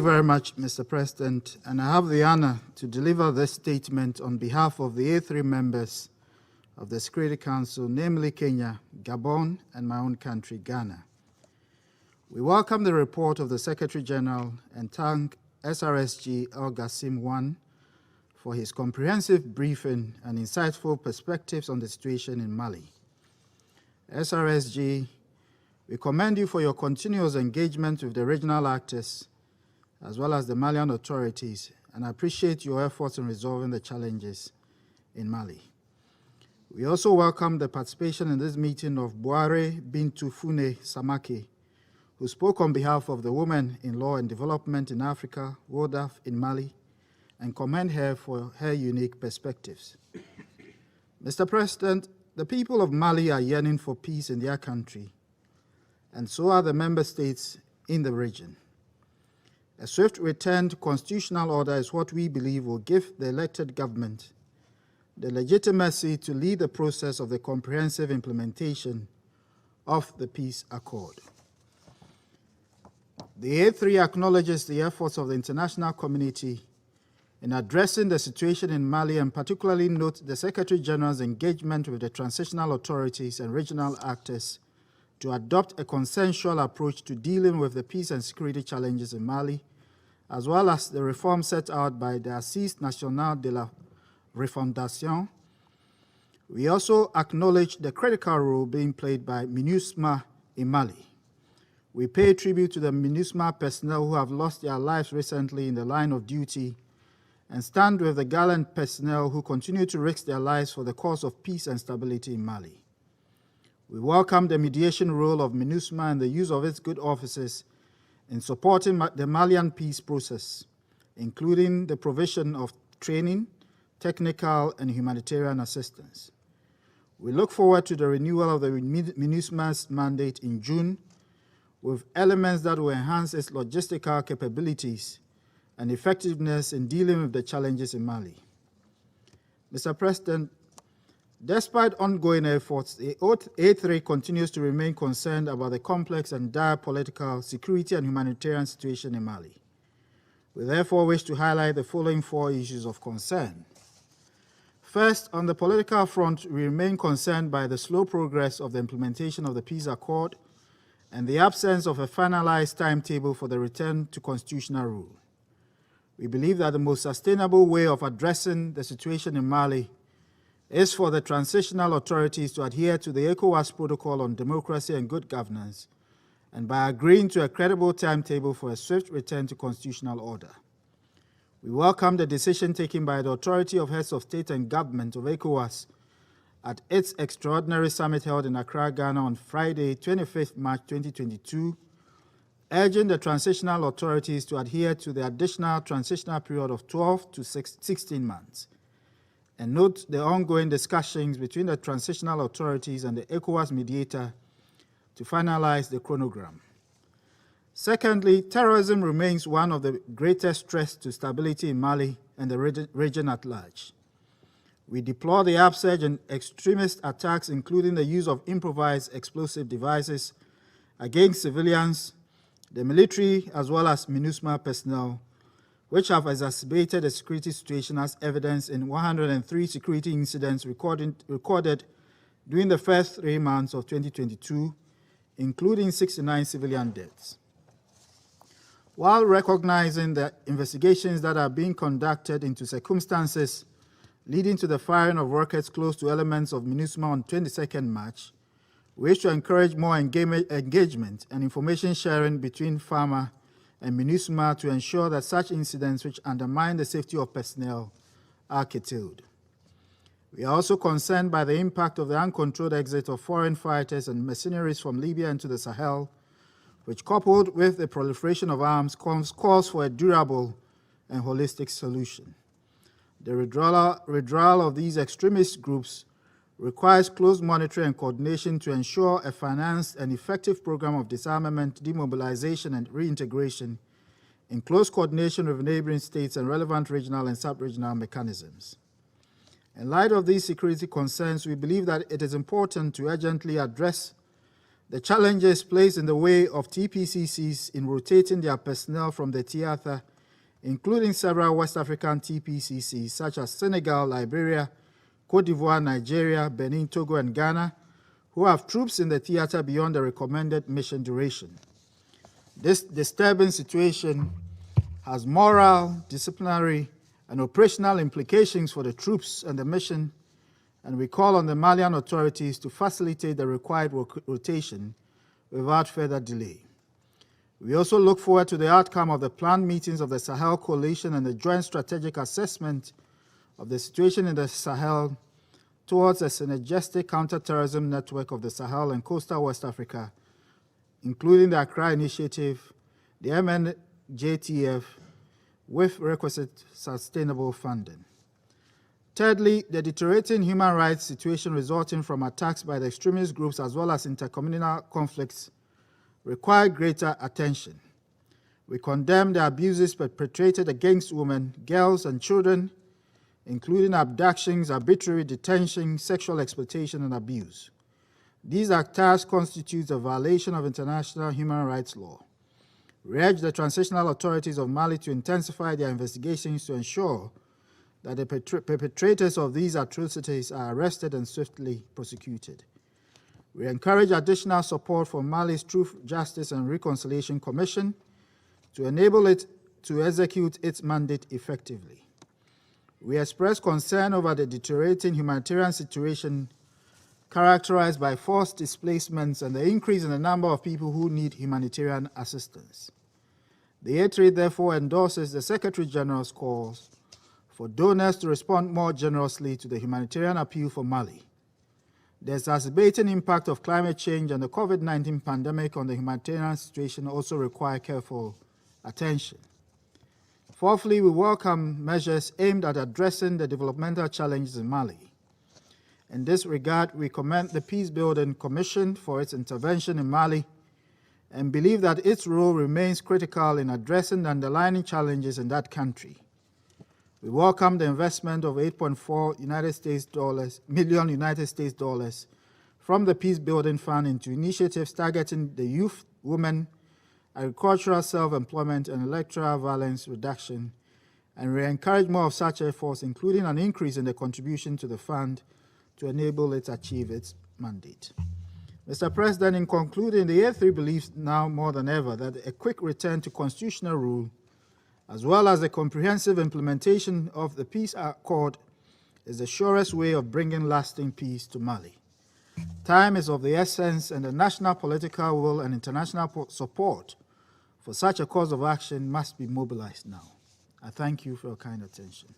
Thank you very much, Mr. President, and I have the honor to deliver this statement on behalf of the A3 members of the Security Council, namely Kenya, Gabon, and my own country, Ghana. We welcome the report of the Secretary General and thank SRSG El Gassim I for his comprehensive briefing and insightful perspectives on the situation in Mali. SRSG, we commend you for your continuous engagement with the regional actors as well as the Malian authorities, and appreciate your efforts in resolving the challenges in Mali. We also welcome the participation in this meeting of Boare Bintou Fune Samake, who spoke on behalf of the Women in Law and Development in Africa, WODAF, in Mali, and commend her for her unique perspectives. Mr. President, the people of Mali are yearning for peace in their country, and so are the member states in the region. A swift return to constitutional order is what we believe will give the elected government the legitimacy to lead the process of the comprehensive implementation of the peace accord. The A3 acknowledges the efforts of the international community in addressing the situation in Mali, and particularly note the Secretary General's engagement with the transitional authorities and regional actors to adopt a consensual approach to dealing with the peace and security challenges in Mali, as well as the reform set out by the Assise Nationale de la Refondation. We also acknowledge the critical role being played by MINUSMA in Mali. We pay tribute to the MINUSMA personnel who have lost their lives recently in the line of duty, and stand with the gallant personnel who continue to risk their lives for the cause of peace and stability in Mali. We welcome the mediation role of MINUSMA and the use of its good offices in supporting the Malian peace process, including the provision of training, technical, and humanitarian assistance. We look forward to the renewal of the MINUSMA's mandate in June, with elements that will enhance its logistical capabilities and effectiveness in dealing with the challenges in Mali. Mr. President, despite ongoing efforts, the A3 continues to remain concerned about the complex and dire political, security, and humanitarian situation in Mali. We therefore wish to highlight the following 4 issues of concern. First, on the political front, we remain concerned by the slow progress of the implementation of the peace accord and the absence of a finalized timetable for the return to constitutional rule. We believe that the most sustainable way of addressing the situation in Mali is for the transitional authorities to adhere to the ECOWAS Protocol on Democracy and Good Governance, and by agreeing to a credible timetable for a swift return to constitutional order. We welcome the decision taken by the Authority of Heads of State and Government of ECOWAS at its extraordinary summit held in Accra, Ghana on Friday, 25th March 2022, urging the transitional authorities to adhere to the additional transitional period of 12 to 16 months, and note the ongoing discussions between the transitional authorities and the ECOWAS mediator to finalize the chronogram. Secondly, terrorism remains one of the greatest threats to stability in Mali and the region at large. We deplore the upsurge in extremist attacks, including the use of improvised explosive devices against civilians, the military, as well as MINUSMA personnel, which have exacerbated the security situation, as evidenced in 103 security incidents recorded during the first 3 months of 2022, including 69 civilian deaths. While recognizing the investigations that are being conducted into circumstances leading to the firing of rockets close to elements of MINUSMA on 22nd March, we wish to encourage more engagement and information sharing between FAMA and MINUSMA to ensure that such incidents which undermine the safety of personnel are curtailed. We are also concerned by the impact of the uncontrolled exit of foreign fighters and mercenaries from Libya into the Sahel, which, coupled with the proliferation of arms, calls for a durable and holistic solution. The withdrawal of these extremist groups requires close monitoring and coordination to ensure a financed and effective program of disarmament, demobilization, and reintegration in close coordination with neighboring states and relevant regional and sub-regional mechanisms. In light of these security concerns, we believe that it is important to urgently address The challenges placed in the way of TPCCs in rotating their personnel from the theater, including several West African TPCCs such as Senegal, Liberia, Cote d'Ivoire, Nigeria, Benin, Togo, and Ghana, who have troops in the theater beyond the recommended mission duration. This disturbing situation has moral, disciplinary, and operational implications for the troops and the mission, and we call on the Malian authorities to facilitate the required rotation without further delay. We also look forward to the outcome of the planned meetings of the Sahel Coalition and the joint strategic assessment of the situation in the Sahel towards a synergistic counter-terrorism network of the Sahel and coastal West Africa, including the Accra Initiative, the MNJTF, with requisite sustainable funding. Thirdly, the deteriorating human rights situation resulting from attacks by the extremist groups as well as intercommunal conflicts require greater attention. We condemn the abuses perpetrated against women, girls, and children, including abductions, arbitrary detention, sexual exploitation, and abuse. These attacks constitute a violation of international human rights law. We urge the transitional authorities of Mali to intensify their investigations to ensure that the perpetrators of these atrocities are arrested and swiftly prosecuted. We encourage additional support for Mali's Truth, Justice, and Reconciliation Commission to enable it to execute its mandate effectively. We express concern over the deteriorating humanitarian situation characterized by forced displacements and the increase in the number of people who need humanitarian assistance. The A3 therefore endorses the Secretary General's calls for donors to respond more generously to the humanitarian appeal for Mali. The exacerbating impact of climate change and the COVID-19 pandemic on the humanitarian situation also require careful attention. Fourthly, we welcome measures aimed at addressing the developmental challenges in Mali. In this regard, we commend the Peace Building Commission for its intervention in Mali and believe that its role remains critical in addressing the underlying challenges in that country. We welcome the investment of $8.4 million United States dollars from the Peace Building Fund into initiatives targeting the youth, women, agricultural self-employment, and electoral violence reduction, and we encourage more of such efforts, including an increase in the contribution to the fund to enable it to achieve its mandate. Mr. President, in concluding, the A3 believes now more than ever that a quick return to constitutional rule, as well as the comprehensive implementation of the peace accord, is the surest way of bringing lasting peace to Mali. Time is of the essence, and the national political will and international support for such a course of action must be mobilized now. I thank you for your kind attention.